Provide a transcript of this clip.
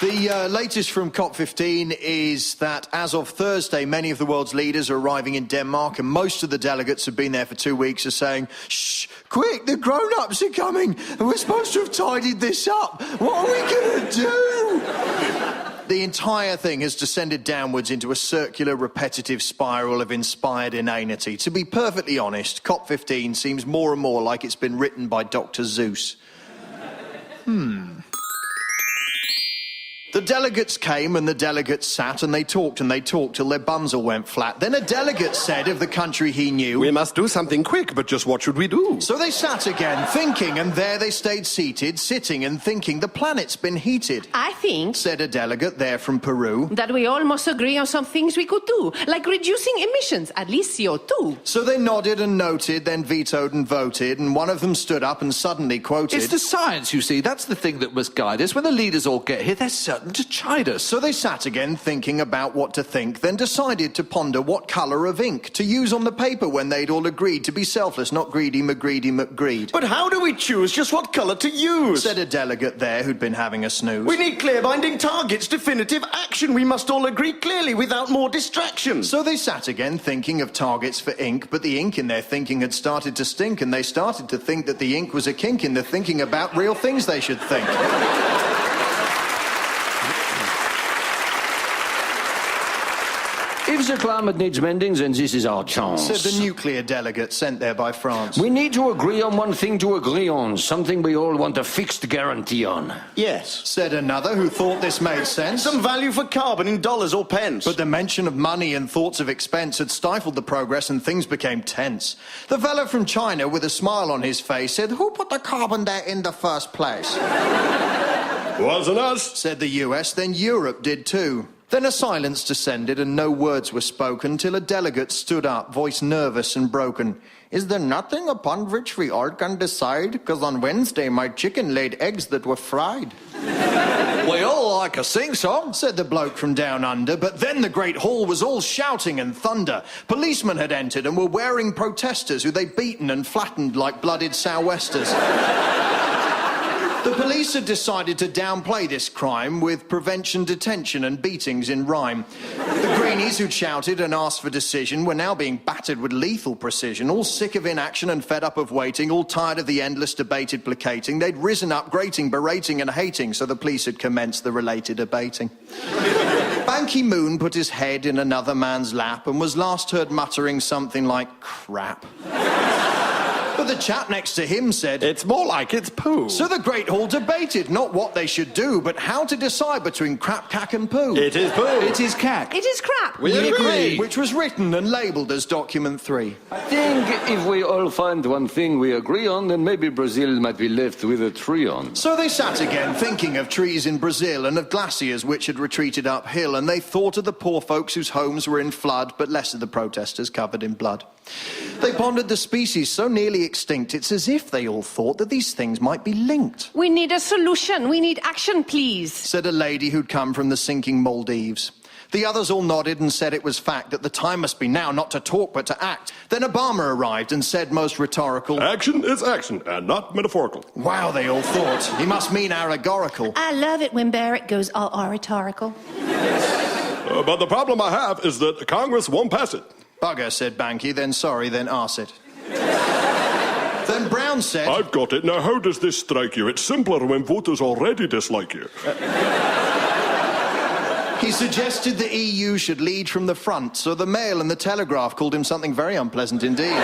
The latest from COP15 is that as of Thursday, many of the world's leaders are arriving in Denmark, and most of the delegates have been there for 2 weeks, are saying, shh, quick, the grown-ups are coming, and we're supposed to have tidied this up. What are we going to do? The entire thing has descended downwards into a circular, repetitive spiral of inspired inanity. To be perfectly honest, COP15 seems more and more like it's been written by Dr. Seuss. The delegates came and the delegates sat and they talked till their bums all went flat. Then a delegate said of the country he knew, "We must do something quick, but just what should we do?" So they sat again, thinking, and there they stayed seated, sitting and thinking. The planet's been heated. I think, said a delegate there from Peru, that we all must agree on some things we could do, like reducing emissions, at least CO2. So they nodded and noted, then vetoed and voted, and one of them stood up and suddenly quoted, "It's the science, you see. That's the thing that must guide us. When the leaders all get here, they're certain to chide us." So they sat again, thinking about what to think, then decided to ponder what colour of ink to use on the paper when they'd all agreed to be selfless, not greedy, McGreedy, McGreed. "But how do we choose just what colour to use?" said a delegate there who'd been having a snooze. "We need clear binding targets, definitive action. We must all agree clearly without more distraction." So they sat again, thinking of targets for ink, but the ink in their thinking had started to stink, and they started to think that the ink was a kink in the thinking about real things they should think. If the climate needs mending, then this is our chance. Said the nuclear delegate sent there by France. We need to agree on one thing to agree on, something we all want a fixed guarantee on. "Yes," said another who thought this made sense. "some value for carbon in dollars or pence." But the mention of money and thoughts of expense had stifled the progress and things became tense. The fellow from China, with a smile on his face, said, "Who put the carbon there in the first place?" "Wasn't us," said the US, then Europe did too. Then a silence descended and no words were spoken till a delegate stood up, voice nervous and broken. "Is there nothing upon which we all can decide? Because on Wednesday my chicken laid eggs that were fried." "We all like a sing-song," said the bloke from down under, but then the great hall was all shouting and thunder. Policemen had entered and were wearing protesters who they'd beaten and flattened like blooded sou'westers. The police had decided to downplay this crime with prevention, detention and beatings in rhyme. The greenies who'd shouted and asked for decision were now being battered with lethal precision, all sick of inaction and fed up of waiting, all tired of the endless debated placating. They'd risen up, grating, berating and hating, so the police had commenced the related debating. Ban Ki-moon put his head in another man's lap and was last heard muttering something like, "crap." But the chap next to him said, "It's more like it's poo." So the Great Hall debated not what they should do, but how to decide between crap, cack and poo. "It is poo." "It is cack." It is crap. We agree. Which was written and labelled as document 3. I think if we all find one thing we agree on, then maybe Brazil might be left with a tree on. So they sat again, thinking of trees in Brazil and of glaciers which had retreated uphill, and they thought of the poor folks whose homes were in flood, but less of the protesters covered in blood. They pondered the species so nearly extinct, it's as if they all thought that these things might be linked. We need a solution. We need action, please, said a lady who'd come from the sinking Maldives. The others all nodded and said it was fact, that the time must be now, not to talk but to act. Then Obama arrived and said most rhetorical, "Action is action, and not metaphorical." Wow, they all thought. He must mean allegorical. I love it when Barrett goes all oratorical. But the problem I have is that Congress won't pass it. Bugger, said Banky, then sorry, then arse it. Then Brown said, "I've got it. Now how does this strike you? It's simpler when voters already dislike you." He suggested the EU should lead from the front, so the Mail and the Telegraph called him something very unpleasant indeed.